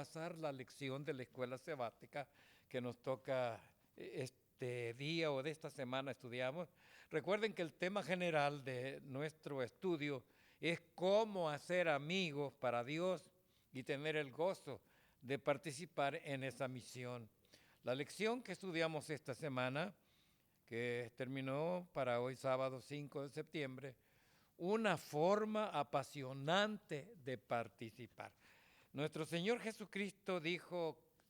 repasar la lección de la escuela sabática que nos toca este día o de esta semana estudiamos. Recuerden que el tema general de nuestro estudio es cómo hacer amigos para Dios y tener el gozo de participar en esa misión. La lección que estudiamos esta semana, que terminó para hoy sábado 5 de septiembre, una forma apasionante de participar. Nuestro Señor Jesucristo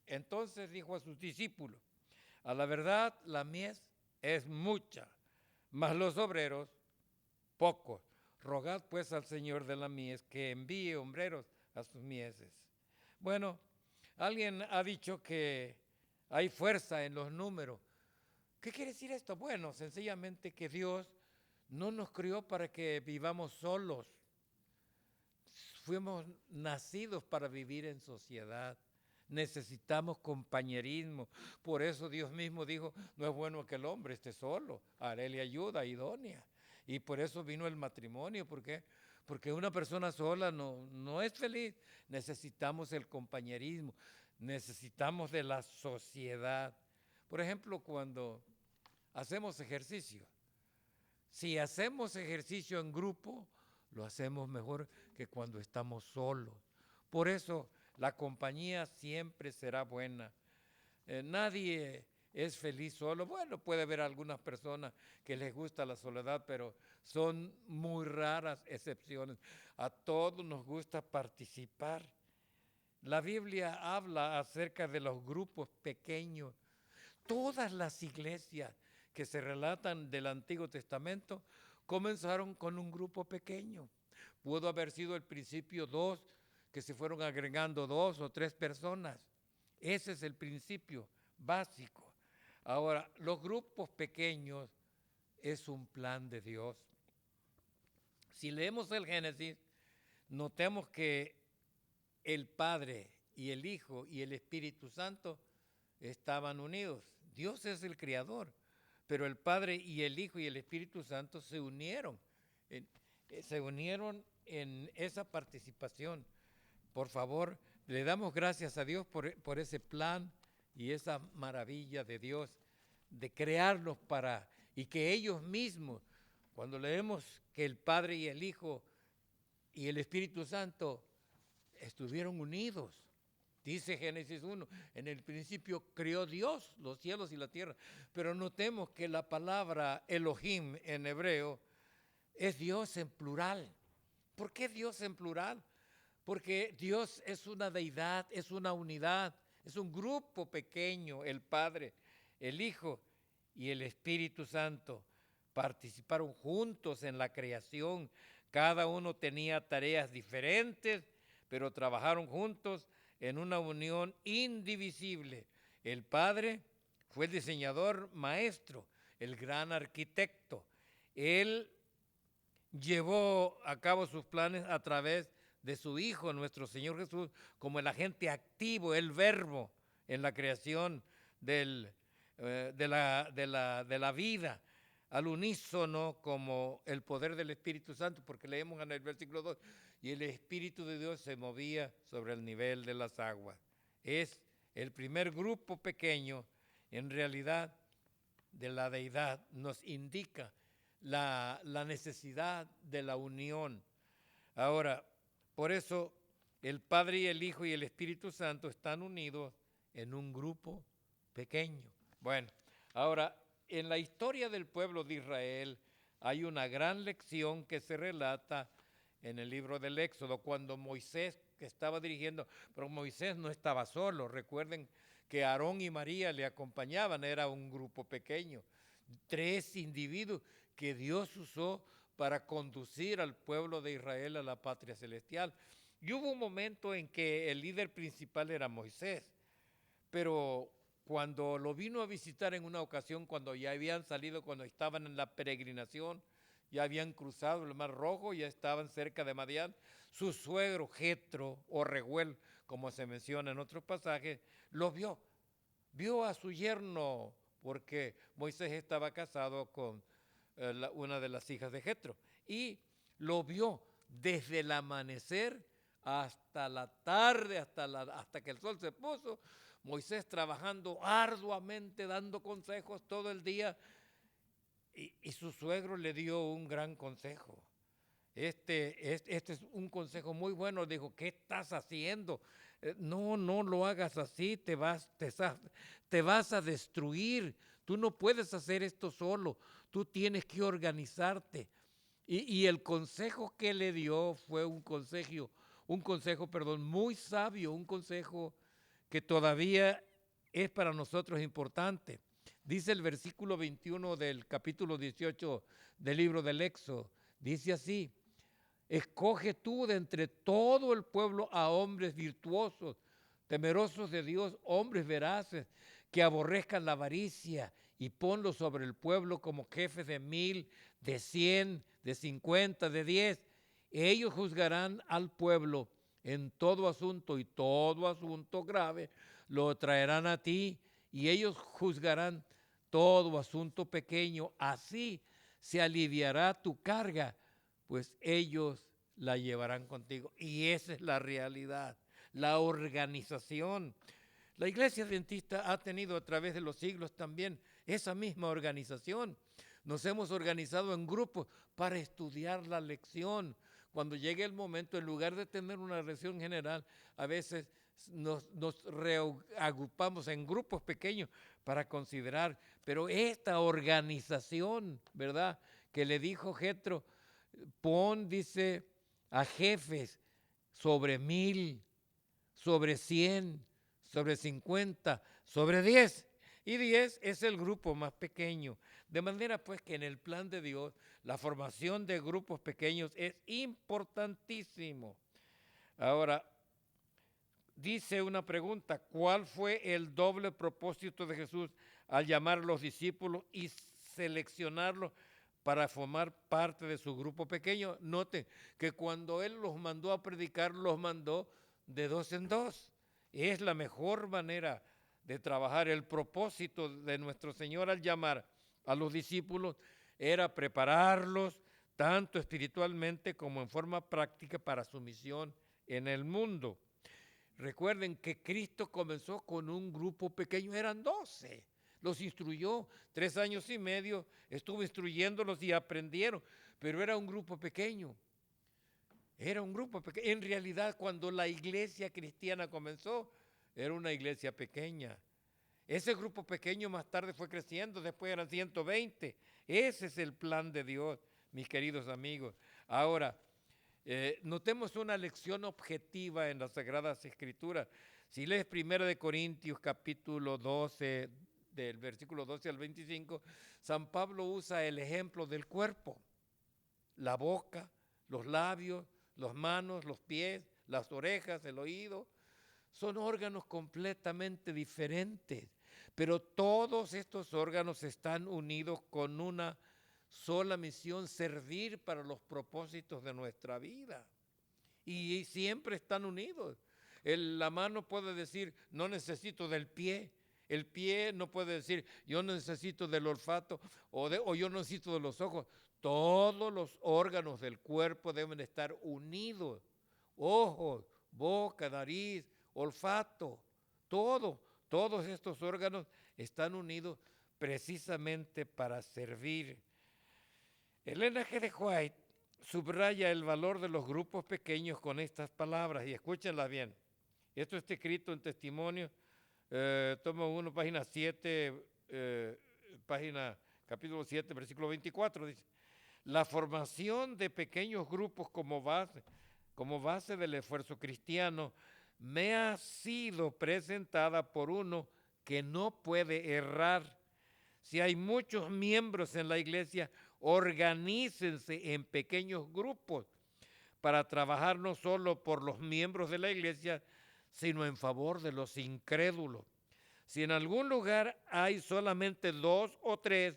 entonces dijo a sus discípulos, a la verdad la mies es mucha, mas los obreros pocos. Rogad pues al Señor de la mies que envíe obreros a sus mieses. Bueno, alguien ha dicho que hay fuerza en los números. ¿Qué quiere decir esto? Bueno, sencillamente que Dios no nos crió para que vivamos solos. Fuimos nacidos para vivir en sociedad. Necesitamos compañerismo. Por eso Dios mismo dijo, no es bueno que el hombre esté solo, haréle ayuda idónea. Y por eso vino el matrimonio. ¿Por qué? Porque una persona sola no es feliz. Necesitamos el compañerismo. Necesitamos de la sociedad. Por ejemplo, cuando hacemos ejercicio. Si hacemos ejercicio en grupo, lo hacemos mejor que cuando estamos solos. Por eso la compañía siempre será buena. Nadie es feliz solo. Bueno, puede haber algunas personas que les gusta la soledad, pero son muy raras excepciones. A todos nos gusta participar. La Biblia habla acerca de los grupos pequeños. Todas las iglesias que se relatan del Antiguo Testamento comenzaron con un grupo pequeño. Pudo haber sido el principio dos, que se fueron agregando 2 o 3 personas. Ese es el principio básico. Ahora, los grupos pequeños es un plan de Dios. Si leemos el Génesis, notemos que el Padre y el Hijo y el Espíritu Santo estaban unidos. Dios es el creador, pero el Padre y el Hijo y el Espíritu Santo se unieron en esa participación. Por favor, le damos gracias a Dios por ese plan y esa maravilla de Dios de crearlos y que ellos mismos, cuando leemos que el Padre y el Hijo y el Espíritu Santo estuvieron unidos. Dice Génesis 1, en el principio creó Dios los cielos y la tierra. Pero notemos que la palabra Elohim en hebreo es Dios en plural. ¿Por qué Dios en plural? Porque Dios es una deidad, es una unidad, es un grupo pequeño. El Padre, el Hijo y el Espíritu Santo participaron juntos en la creación. Cada uno tenía tareas diferentes, pero trabajaron juntos en una unión indivisible. El Padre fue el diseñador maestro, el gran arquitecto. Él llevó a cabo sus planes a través de su Hijo, nuestro Señor Jesús, como el agente activo, el verbo en la creación de la vida, al unísono como el poder del Espíritu Santo, porque leemos en el versículo 2, y el Espíritu de Dios se movía sobre el nivel de las aguas. Es el primer grupo pequeño, en realidad, de la deidad, nos indica la necesidad de la unión. Ahora, por eso el Padre y el Hijo y el Espíritu Santo están unidos en un grupo pequeño. Bueno, ahora, en la historia del pueblo de Israel hay una gran lección que se relata en el libro del Éxodo, cuando Moisés que estaba dirigiendo, pero Moisés no estaba solo. Recuerden que Aarón y María le acompañaban, era un grupo pequeño, 3 individuos que Dios usó para conducir al pueblo de Israel a la patria celestial. Y hubo un momento en que el líder principal era Moisés, pero cuando lo vino a visitar en una ocasión, cuando ya habían salido, cuando estaban en la peregrinación, ya habían cruzado el Mar Rojo, ya estaban cerca de Madián, su suegro Jetro o Rehuel, como se menciona en otros pasajes, lo vio a su yerno, porque Moisés estaba casado con una de las hijas de Jetro, y lo vio desde el amanecer hasta la tarde, hasta que el sol se puso. Moisés trabajando arduamente, dando consejos todo el día. Y su suegro le dio un gran consejo. Este es un consejo muy bueno. Dijo, ¿qué estás haciendo? No lo hagas así, te vas a destruir. Tú no puedes hacer esto solo, tú tienes que organizarte. Y el consejo que le dio fue un consejo, muy sabio, un consejo que todavía es para nosotros importante. Dice el versículo 21 del capítulo 18 del libro del Éxodo, dice así: escoge tú de entre todo el pueblo a hombres virtuosos, temerosos de Dios, hombres veraces, que aborrezcan la avaricia, y ponlos sobre el pueblo como jefes de 1000, de 100, de 50, de 10. Ellos juzgarán al pueblo en todo asunto, y todo asunto grave lo traerán a ti, y ellos juzgarán todo asunto pequeño. Así se aliviará tu carga, pues ellos la llevarán contigo. Y esa es la realidad, la organización. La Iglesia Adventista ha tenido a través de los siglos también esa misma organización. Nos hemos organizado en grupos para estudiar la lección. Cuando llegue el momento, en lugar de tener una lección general, a veces nos reagrupamos en grupos pequeños para considerar. Pero esta organización, ¿verdad?, que le dijo Jetro, pon, dice, a jefes sobre 1000, sobre 100, sobre 50, sobre 10. Y 10 es el grupo más pequeño. De manera pues que en el plan de Dios, la formación de grupos pequeños es importantísimo. Ahora, dice una pregunta: ¿cuál fue el doble propósito de Jesús al llamar a los discípulos y seleccionarlos para formar parte de su grupo pequeño? Noten que cuando Él los mandó a predicar, los mandó de 2 en 2. Es la mejor manera de trabajar. El propósito de nuestro Señor al llamar a los discípulos era prepararlos tanto espiritualmente como en forma práctica para su misión en el mundo. Recuerden que Cristo comenzó con un grupo pequeño, eran 12. Los instruyó 3 años y medio, estuvo instruyéndolos y aprendieron, pero era un grupo pequeño. Era un grupo pequeño. En realidad, cuando la iglesia cristiana comenzó, era una iglesia pequeña. Ese grupo pequeño más tarde fue creciendo, después eran 120. Ese es el plan de Dios, mis queridos amigos. Ahora, notemos una lección objetiva en las Sagradas Escrituras. Si lees 1 Corintios capítulo 12, del versículo 12 al 25, San Pablo usa el ejemplo del cuerpo: la boca, los labios, las manos, los pies, las orejas, el oído. Son órganos completamente diferentes, pero todos estos órganos están unidos con una sola misión: servir para los propósitos de nuestra vida. Y siempre están unidos. La mano puede decir, no necesito del pie. El pie no puede decir, yo necesito del olfato o yo necesito de los ojos. Todos los órganos del cuerpo deben estar unidos. Ojos, boca, nariz, olfato, todos estos órganos están unidos precisamente para servir. Elena G. de White subraya el valor de los grupos pequeños con estas palabras, y escúchenlas bien. Esto está escrito en Testimonio, tomo 1, página 7, capítulo 7, versículo 24, dice: la formación de pequeños grupos como base del esfuerzo cristiano me ha sido presentada por uno que no puede errar. Si hay muchos miembros en la iglesia, organícense en pequeños grupos para trabajar no solo por los miembros de la iglesia, sino en favor de los incrédulos. Si en algún lugar hay solamente 2 o 3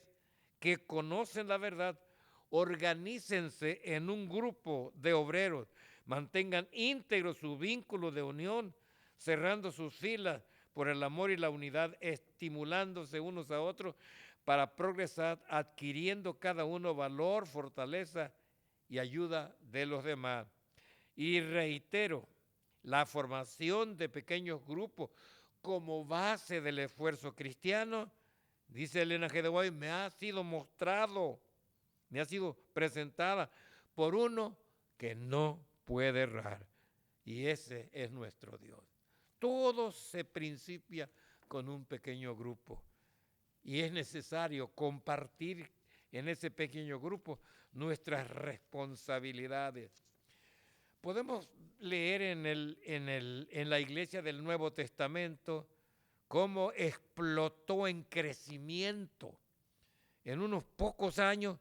que conocen la verdad, organícense en un grupo de obreros, mantengan íntegro su vínculo de unión, cerrando sus filas por el amor y la unidad, estimulándose unos a otros para progresar, adquiriendo cada uno valor, fortaleza y ayuda de los demás. Y reitero, la formación de pequeños grupos como base del esfuerzo cristiano, dice Elena G. de White, me ha sido mostrado, me ha sido presentada por uno que no puede errar. Y ese es nuestro Dios. Todo se principia con un pequeño grupo. Y es necesario compartir en ese pequeño grupo nuestras responsabilidades. Podemos leer en la iglesia del Nuevo Testamento cómo explotó en crecimiento. En unos pocos años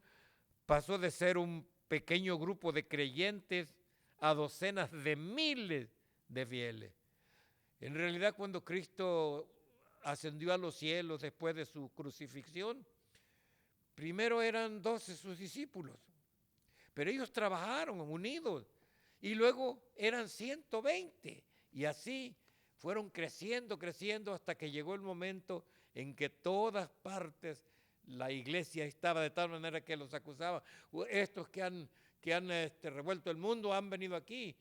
pasó de ser un pequeño grupo de creyentes a docenas de miles de fieles. En realidad, cuando Cristo ascendió a los cielos después de su crucifixión, primero eran 12 sus discípulos, pero ellos trabajaron unidos y luego eran 120 y así fueron creciendo hasta que llegó el momento en que todas partes la iglesia estaba de tal manera que los acusaba. Estos que han revuelto el mundo han venido aquí.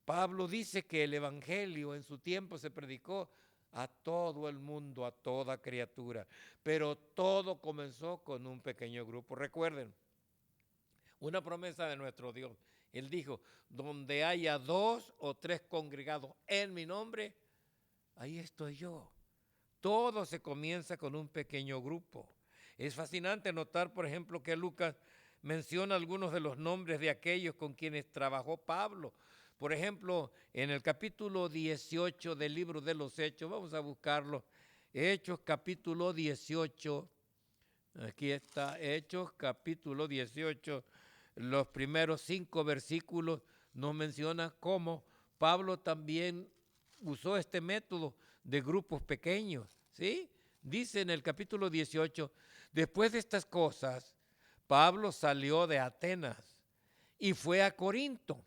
Pablo dice que el evangelio en su tiempo se predicó a todo el mundo, a toda criatura, pero todo comenzó con un pequeño grupo. Recuerden, una promesa de nuestro Dios. Él dijo, donde haya 2 o 3 congregados en mi nombre, ahí estoy yo. Todo se comienza con un pequeño grupo. Es fascinante notar, por ejemplo, que Lucas menciona algunos de los nombres de aquellos con quienes trabajó Pablo. Por ejemplo, en el capítulo 18 del libro de los Hechos, vamos a buscarlo, Hechos capítulo 18, aquí está, Hechos capítulo 18, los primeros 5 versículos nos menciona cómo Pablo también usó este método de grupos pequeños, ¿sí? Dice en el capítulo 18, después de estas cosas, Pablo salió de Atenas y fue a Corinto.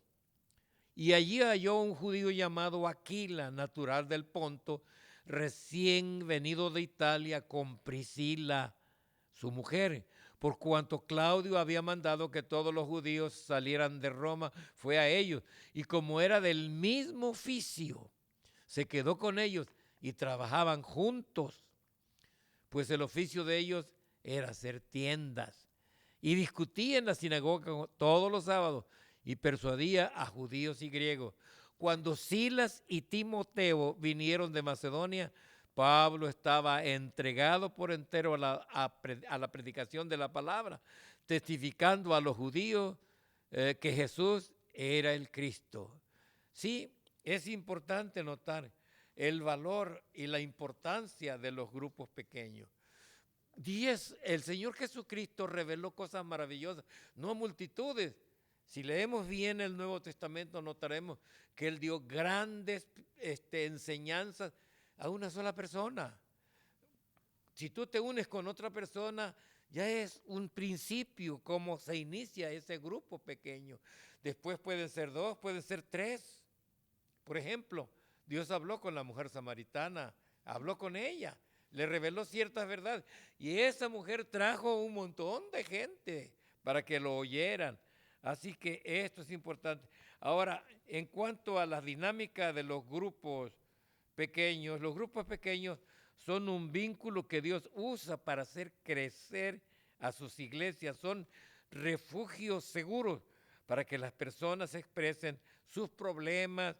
Y allí halló un judío llamado Aquila, natural del Ponto, recién venido de Italia con Priscila, su mujer. Por cuanto Claudio había mandado que todos los judíos salieran de Roma, fue a ellos. Y como era del mismo oficio, se quedó con ellos y trabajaban juntos, pues el oficio de ellos era hacer tiendas. Y discutía en la sinagoga todos los sábados y persuadía a judíos y griegos. Cuando Silas y Timoteo vinieron de Macedonia, Pablo estaba entregado por entero a la predicación de la palabra, testificando a los judíos que Jesús era el Cristo. Sí, es importante notar el valor y la importancia de los grupos pequeños. El Señor Jesucristo reveló cosas maravillosas, no a multitudes. Si leemos bien el Nuevo Testamento, notaremos que Él dio grandes enseñanzas a una sola persona. Si tú te unes con otra persona, ya es un principio cómo se inicia ese grupo pequeño. Después pueden ser 2, pueden ser 3. Por ejemplo, Dios habló con la mujer samaritana, habló con ella, le reveló ciertas verdades. Y esa mujer trajo un montón de gente para que lo oyeran. Así que esto es importante. Ahora, en cuanto a la dinámica de los grupos pequeños son un vínculo que Dios usa para hacer crecer a sus iglesias. Son refugios seguros para que las personas expresen sus problemas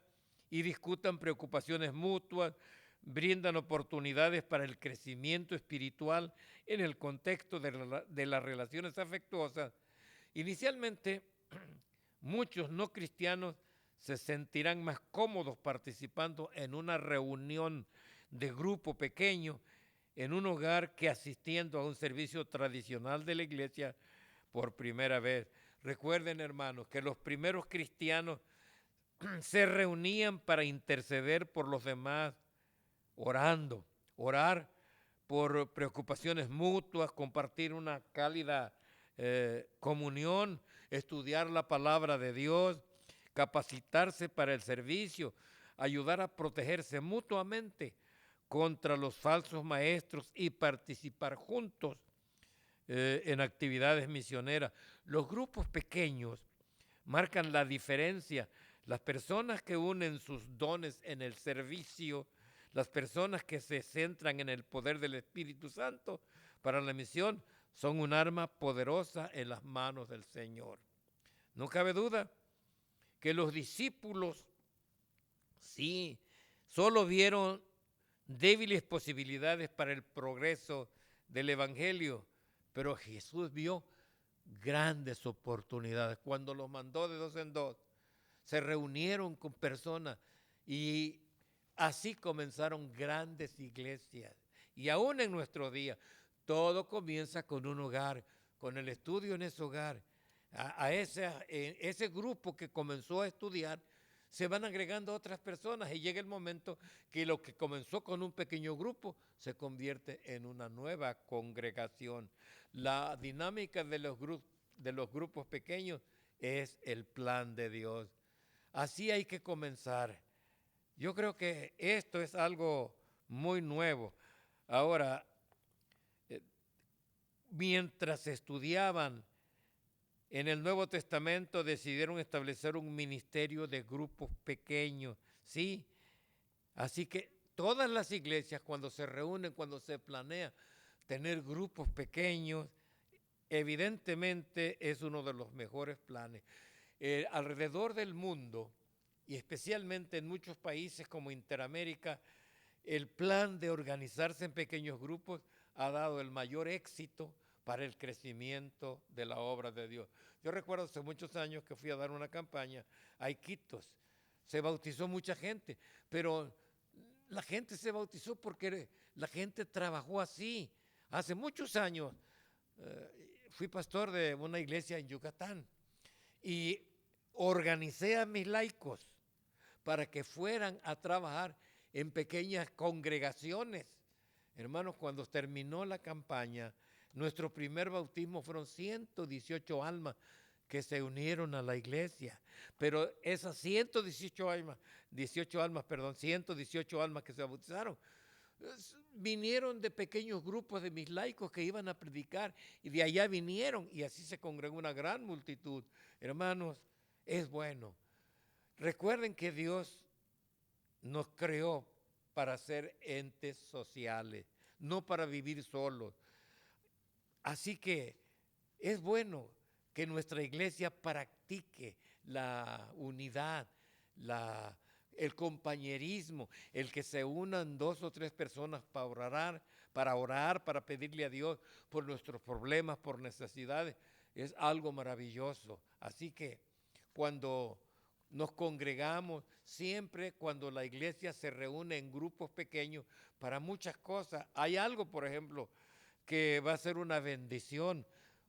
y discutan preocupaciones mutuas, brindan oportunidades para el crecimiento espiritual en el contexto de las relaciones afectuosas. Inicialmente, muchos no cristianos se sentirán más cómodos participando en una reunión de grupo pequeño en un hogar que asistiendo a un servicio tradicional de la iglesia por primera vez. Recuerden, hermanos, que los primeros cristianos se reunían para interceder por los demás, orar por preocupaciones mutuas, compartir una cálida comunión, estudiar la palabra de Dios, capacitarse para el servicio, ayudar a protegerse mutuamente contra los falsos maestros y participar juntos en actividades misioneras. Los grupos pequeños marcan la diferencia. Las personas que unen sus dones en el servicio, las personas que se centran en el poder del Espíritu Santo para la misión, son un arma poderosa en las manos del Señor. No cabe duda que los discípulos, sí, solo vieron débiles posibilidades para el progreso del Evangelio, pero Jesús vio grandes oportunidades. Cuando los mandó de dos en dos, se reunieron con personas y así comenzaron grandes iglesias. Y aún en nuestro día, todo comienza con un hogar, con el estudio en ese hogar. A ese grupo que comenzó a estudiar, se van agregando otras personas y llega el momento que lo que comenzó con un pequeño grupo se convierte en una nueva congregación. La dinámica de los grupos pequeños es el plan de Dios. Así hay que comenzar. Yo creo que esto es algo muy nuevo. Ahora, mientras estudiaban en el Nuevo Testamento, decidieron establecer un ministerio de grupos pequeños, ¿sí? Así que todas las iglesias, cuando se reúnen, cuando se planea tener grupos pequeños, evidentemente es uno de los mejores planes. Alrededor del mundo, y especialmente en muchos países como Interamérica, el plan de organizarse en pequeños grupos ha dado el mayor éxito para el crecimiento de la obra de Dios. Yo recuerdo hace muchos años que fui a dar una campaña a Iquitos. Se bautizó mucha gente, pero la gente se bautizó porque la gente trabajó así. Hace muchos años fui pastor de una iglesia en Yucatán y organicé a mis laicos para que fueran a trabajar en pequeñas congregaciones. Hermanos, cuando terminó la campaña, nuestro primer bautismo fueron 118 almas que se unieron a la iglesia. Pero esas 118 almas que se bautizaron, vinieron de pequeños grupos de mis laicos que iban a predicar y de allá vinieron y así se congregó una gran multitud. Hermanos, es bueno. Recuerden que Dios nos creó para ser entes sociales, no para vivir solos. Así que es bueno que nuestra iglesia practique la unidad, el compañerismo, el que se unan 2 o 3 personas para orar, para pedirle a Dios por nuestros problemas, por necesidades. Es algo maravilloso. Así que cuando nos congregamos, siempre cuando la iglesia se reúne en grupos pequeños para muchas cosas, hay algo, por ejemplo, que va a ser una bendición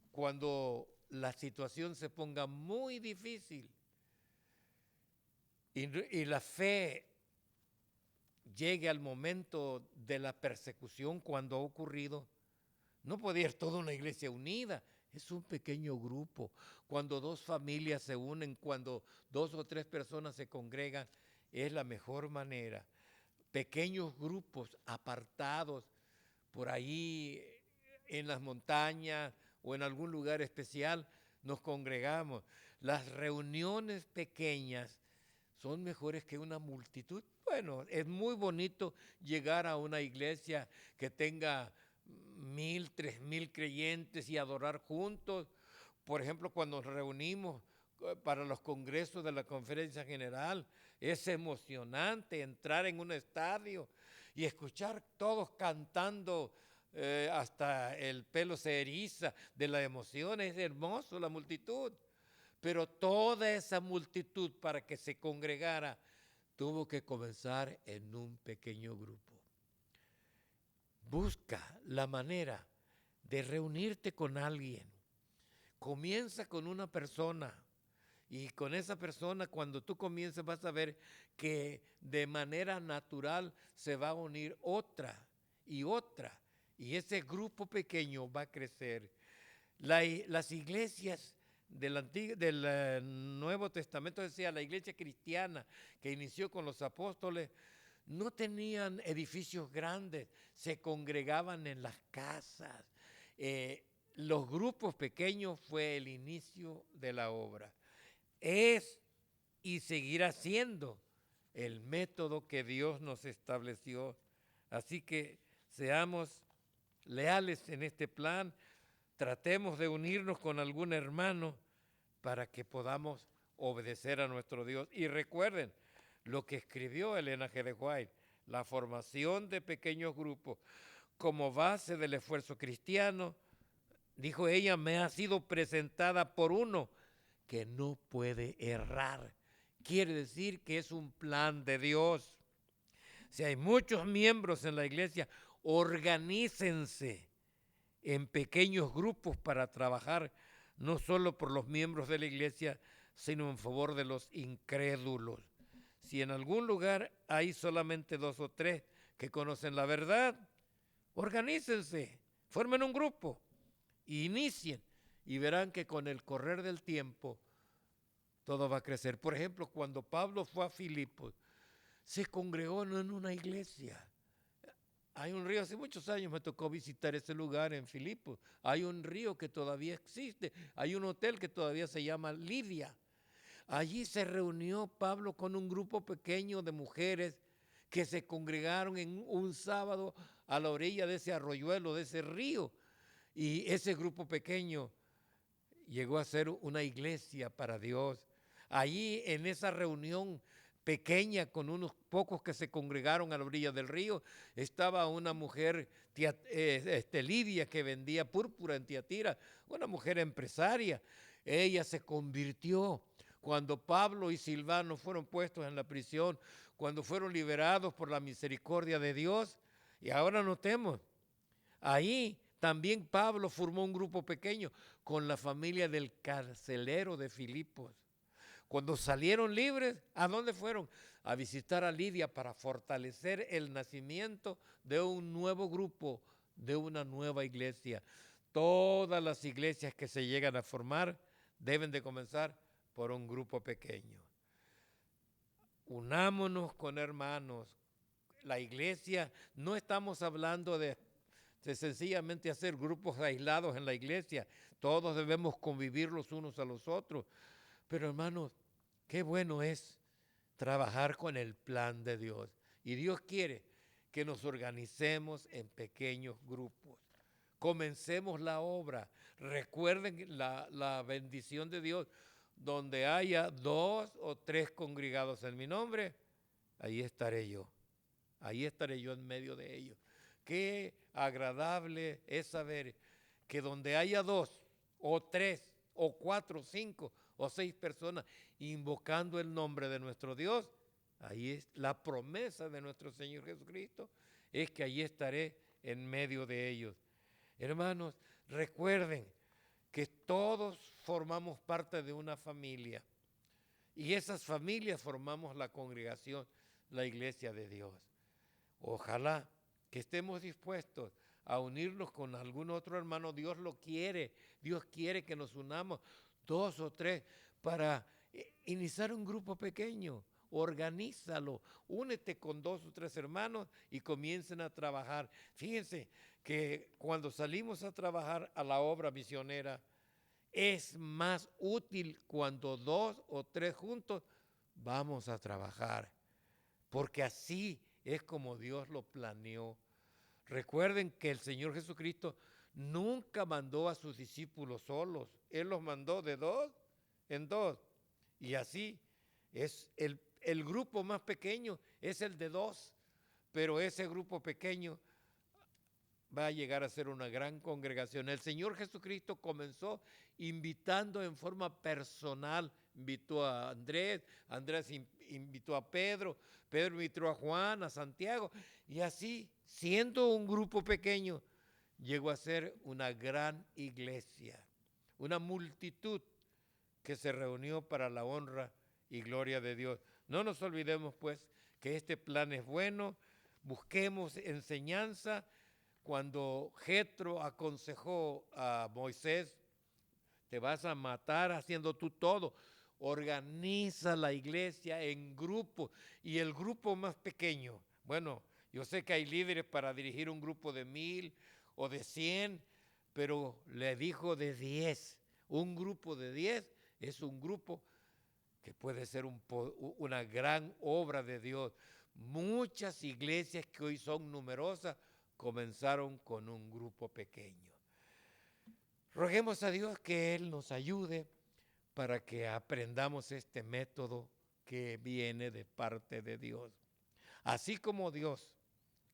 cuando la situación se ponga muy difícil y la fe llegue al momento de la persecución cuando ha ocurrido. No puede ir toda una iglesia unida, es un pequeño grupo. Cuando 2 familias se unen, cuando 2 o 3 personas se congregan, es la mejor manera. Pequeños grupos apartados por ahí en las montañas o en algún lugar especial, nos congregamos. Las reuniones pequeñas son mejores que una multitud. Bueno, es muy bonito llegar a una iglesia que tenga 1,000, 3,000 creyentes y adorar juntos. Por ejemplo, cuando nos reunimos para los congresos de la Conferencia General, es emocionante entrar en un estadio y escuchar todos cantando, hasta el pelo se eriza de la emoción. Es hermoso la multitud. Pero toda esa multitud, para que se congregara, tuvo que comenzar en un pequeño grupo. Busca la manera de reunirte con alguien. Comienza con una persona y con esa persona, cuando tú comiences, vas a ver que de manera natural se va a unir otra y otra, y ese grupo pequeño va a crecer. Las iglesias del Nuevo Testamento, decía, la iglesia cristiana que inició con los apóstoles, no tenían edificios grandes, se congregaban en las casas. Los grupos pequeños fue el inicio de la obra. Es y seguirá siendo el método que Dios nos estableció. Así que seamos leales en este plan, tratemos de unirnos con algún hermano para que podamos obedecer a nuestro Dios. Y recuerden lo que escribió Elena G. de White, la formación de pequeños grupos como base del esfuerzo cristiano. Dijo ella, me ha sido presentada por uno que no puede errar. Quiere decir que es un plan de Dios. Si hay muchos miembros en la iglesia, organícense en pequeños grupos para trabajar no solo por los miembros de la iglesia, sino en favor de los incrédulos. Si en algún lugar hay solamente 2 o 3 que conocen la verdad, organícense, formen un grupo, inicien y verán que con el correr del tiempo todo va a crecer. Por ejemplo, cuando Pablo fue a Filipos, se congregó en una iglesia. Hay un río, hace muchos años me tocó visitar ese lugar en Filipos. Hay un río que todavía existe, hay un hotel que todavía se llama Lidia. Allí se reunió Pablo con un grupo pequeño de mujeres que se congregaron en un sábado a la orilla de ese arroyuelo, de ese río. Y ese grupo pequeño llegó a ser una iglesia para Dios. Allí en esa reunión pequeña con unos pocos que se congregaron a la orilla del río, estaba una mujer, Lidia, que vendía púrpura en Tiatira, una mujer empresaria. Ella se convirtió cuando Pablo y Silvano fueron puestos en la prisión, cuando fueron liberados por la misericordia de Dios. Y ahora notemos, ahí también Pablo formó un grupo pequeño con la familia del carcelero de Filipos. Cuando salieron libres, ¿a dónde fueron? A visitar a Lidia para fortalecer el nacimiento de un nuevo grupo, de una nueva iglesia. Todas las iglesias que se llegan a formar deben de comenzar por un grupo pequeño. Unámonos con hermanos. La iglesia, no estamos hablando de sencillamente hacer grupos aislados en la iglesia. Todos debemos convivir los unos a los otros. Pero hermanos, qué bueno es trabajar con el plan de Dios. Y Dios quiere que nos organicemos en pequeños grupos. Comencemos la obra. Recuerden la bendición de Dios. Donde haya 2 o 3 congregados en mi nombre, ahí estaré yo. Ahí estaré yo en medio de ellos. Qué agradable es saber que donde haya 2 o 3 o 4, 5 o 6 personas invocando el nombre de nuestro Dios, ahí es la promesa de nuestro Señor Jesucristo, es que ahí estaré en medio de ellos. Hermanos, recuerden que todos formamos parte de una familia y esas familias formamos la congregación, la iglesia de Dios. Ojalá que estemos dispuestos a unirnos con algún otro hermano. Dios lo quiere. Dios quiere que nos unamos 2 o 3 para iniciar un grupo pequeño. Organízalo. Únete con 2 o 3 hermanos y comiencen a trabajar. Fíjense que cuando salimos a trabajar a la obra misionera, es más útil cuando 2 o 3 juntos vamos a trabajar. Porque así es como Dios lo planeó. Recuerden que el Señor Jesucristo nunca mandó a sus discípulos solos. Él los mandó de 2 en 2. Y así es el grupo más pequeño, es el de 2. Pero ese grupo pequeño va a llegar a ser una gran congregación. El Señor Jesucristo comenzó invitando en forma personal. Invitó a Andrés, Andrés invitó a Pedro, Pedro invitó a Juan, a Santiago, y así, siendo un grupo pequeño, llegó a ser una gran iglesia, una multitud que se reunió para la honra y gloria de Dios. No nos olvidemos, pues, que este plan es bueno, busquemos enseñanza. Cuando Jetro aconsejó a Moisés, te vas a matar haciendo tú todo. Organiza la iglesia en grupos y el grupo más pequeño. Bueno, yo sé que hay líderes para dirigir un grupo de 1000 o de 100, pero le dijo de 10. Un grupo de 10 es un grupo que puede ser una gran obra de Dios. Muchas iglesias que hoy son numerosas comenzaron con un grupo pequeño. Roguemos a Dios que Él nos ayude para que aprendamos este método que viene de parte de Dios. Así como Dios,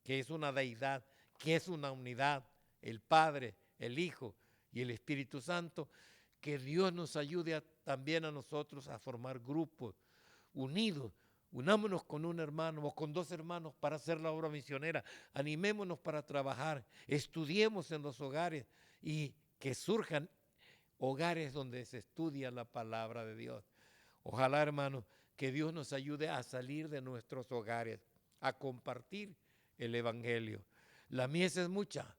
que es una deidad, que es una unidad, el Padre, el Hijo y el Espíritu Santo, que Dios nos ayude también a nosotros a formar grupos unidos. Unámonos con un hermano o con dos hermanos para hacer la obra misionera. Animémonos para trabajar. Estudiemos en los hogares y que surjan hogares donde se estudia la palabra de Dios. Ojalá, hermanos, que Dios nos ayude a salir de nuestros hogares, a compartir el evangelio. La mies es mucha,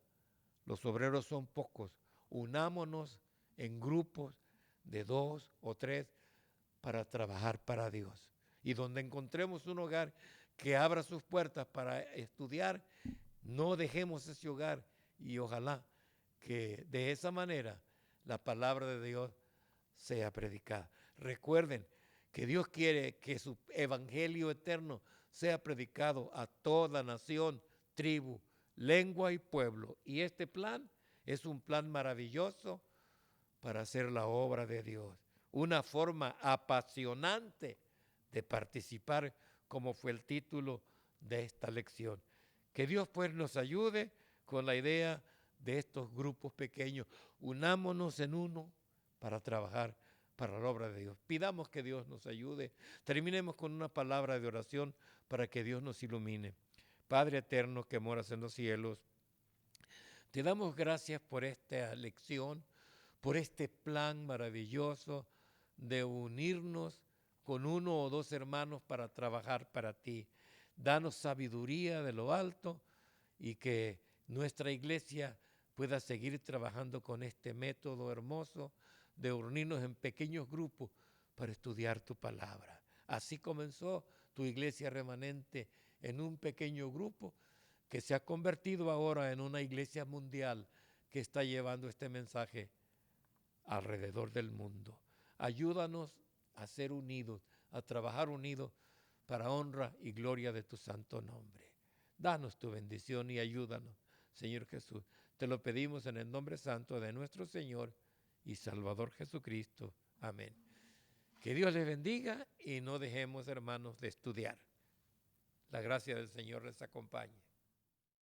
los obreros son pocos. Unámonos en grupos de 2 o 3 para trabajar para Dios. Y donde encontremos un hogar que abra sus puertas para estudiar, no dejemos ese hogar y ojalá que de esa manera la palabra de Dios sea predicada. Recuerden que Dios quiere que su evangelio eterno sea predicado a toda nación, tribu, lengua y pueblo. Y este plan es un plan maravilloso para hacer la obra de Dios. Una forma apasionante de participar, como fue el título de esta lección. Que Dios pues nos ayude con la idea de estos grupos pequeños. Unámonos en uno para trabajar para la obra de Dios. Pidamos que Dios nos ayude. Terminemos con una palabra de oración para que Dios nos ilumine. Padre eterno que moras en los cielos, te damos gracias por esta lección, por este plan maravilloso de unirnos con uno o dos hermanos para trabajar para ti. Danos sabiduría de lo alto y que nuestra iglesia pueda seguir trabajando con este método hermoso de unirnos en pequeños grupos para estudiar tu palabra. Así comenzó tu iglesia remanente en un pequeño grupo que se ha convertido ahora en una iglesia mundial que está llevando este mensaje alrededor del mundo. Ayúdanos a ser unidos, a trabajar unidos para honra y gloria de tu santo nombre. Danos tu bendición y ayúdanos, Señor Jesús. Te lo pedimos en el nombre santo de nuestro Señor y Salvador Jesucristo. Amén. Que Dios les bendiga y no dejemos, hermanos, de estudiar. La gracia del Señor les acompañe.